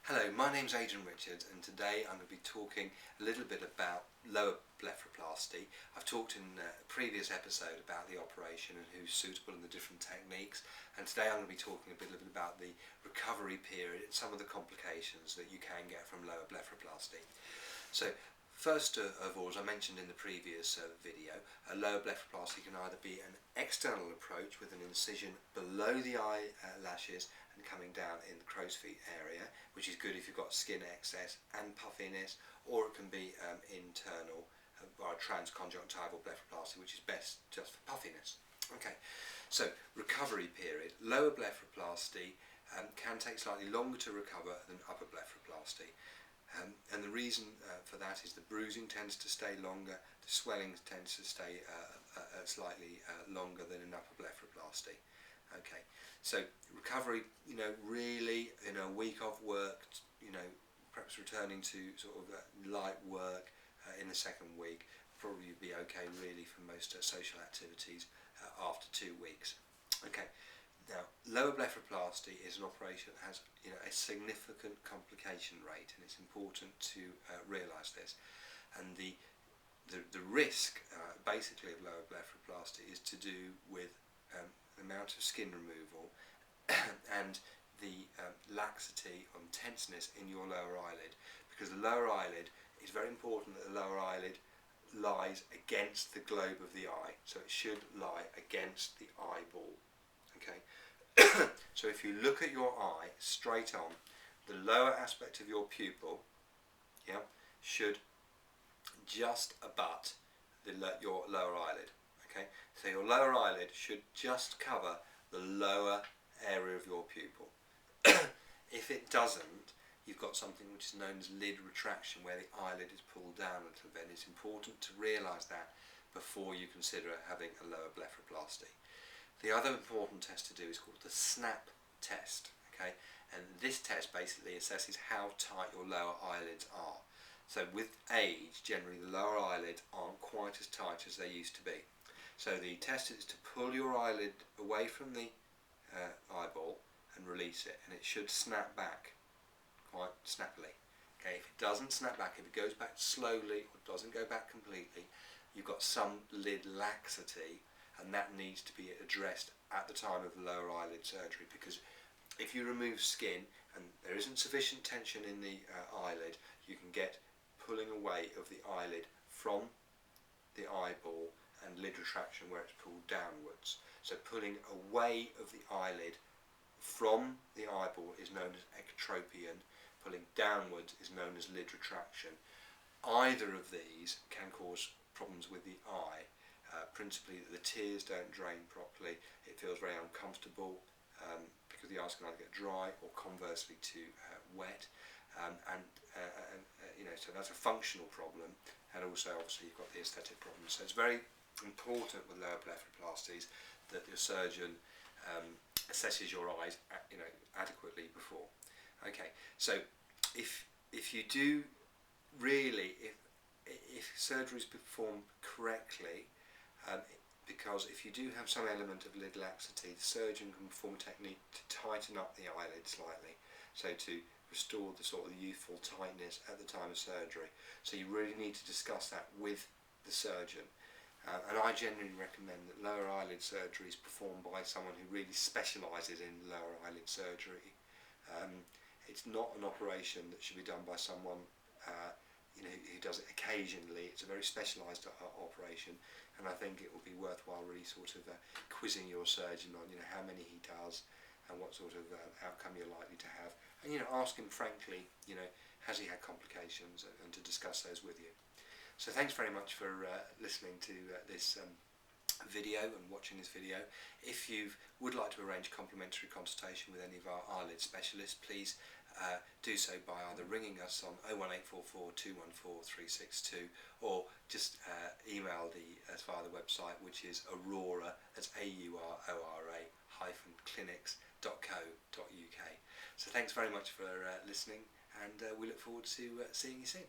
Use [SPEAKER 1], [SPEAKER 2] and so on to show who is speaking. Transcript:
[SPEAKER 1] Hello, my name's Adrian Richards, and today I'm going to be talking a little bit about lower blepharoplasty. I've talked in a previous episode about the operation and who's suitable and the different techniques, and today I'm going to be talking a little bit about the recovery period and some of the complications that you can get from lower blepharoplasty. So first of all, as I mentioned in the previous video, a lower blepharoplasty can either be an external approach with an incision below the eyelashes and coming down in the crow's feet area, which is good if you've got skin excess and puffiness, or it can be internal or transconjunctival blepharoplasty, which is best just for puffiness. Okay, so recovery period. Lower blepharoplasty can take slightly longer to recover than upper blepharoplasty. And the reason for that is the bruising tends to stay longer, the swelling tends to stay slightly longer than in upper blepharoplasty. Okay, so recovery, really in a week of work, perhaps returning to sort of light work in the second week, probably be okay really for most social activities after 2 weeks. Okay. Now, lower blepharoplasty is an operation that has a significant complication rate, and it's important to realise this. And the risk basically of lower blepharoplasty is to do with the amount of skin removal and the laxity and tenseness in your lower eyelid, because the lower eyelid, it's very important that the lower eyelid lies against the globe of the eye, so it should lie against the eyeball. Okay, so if you look at your eye straight on, the lower aspect of your pupil, should just abut your lower eyelid. Okay, so your lower eyelid should just cover the lower area of your pupil. If it doesn't, you've got something which is known as lid retraction, where the eyelid is pulled down a little bit. And it's important to realise that before you consider having a lower blepharoplasty. The other important test to do is called the SNAP test, okay? And this test basically assesses how tight your lower eyelids are. So with age, generally the lower eyelids aren't quite as tight as they used to be. So the test is to pull your eyelid away from the eyeball and release it, and it should snap back quite snappily. Okay, if it doesn't snap back, if it goes back slowly or doesn't go back completely, you've got some lid laxity, and that needs to be addressed at the time of lower eyelid surgery, because if you remove skin and there isn't sufficient tension in the eyelid, you can get pulling away of the eyelid from the eyeball and lid retraction where it's pulled downwards. So pulling away of the eyelid from the eyeball is known as ectropion. Pulling downwards is known as lid retraction. Either of these can cause problems with the eye. Principally that the tears don't drain properly, it feels very uncomfortable because the eyes can either get dry or conversely too wet, so that's a functional problem, and also obviously you've got the aesthetic problem. So it's very important with lower blepharoplasties that your surgeon assesses your eyes adequately before. Okay, so if you do really, if surgery is performed correctly, because if you do have some element of lid laxity, the surgeon can perform a technique to tighten up the eyelid slightly, so to restore the sort of youthful tightness at the time of surgery. So you really need to discuss that with the surgeon. And I generally recommend that lower eyelid surgery is performed by someone who really specialises in lower eyelid surgery. It's not an operation that should be done by someone who does it occasionally. It's a very specialised operation, and I think it will be worthwhile really sort of quizzing your surgeon on how many he does and what sort of outcome you're likely to have, and ask him frankly, has he had complications, and to discuss those with you. So thanks very much for listening to this video and watching this video. If you would like to arrange a complimentary consultation with any of our eyelid specialists, please do so by either ringing us on 01844 214 362 or just email via the website, which is Aurora, that's AURORA clinics.co.uk. So thanks very much for listening, and we look forward to seeing you soon.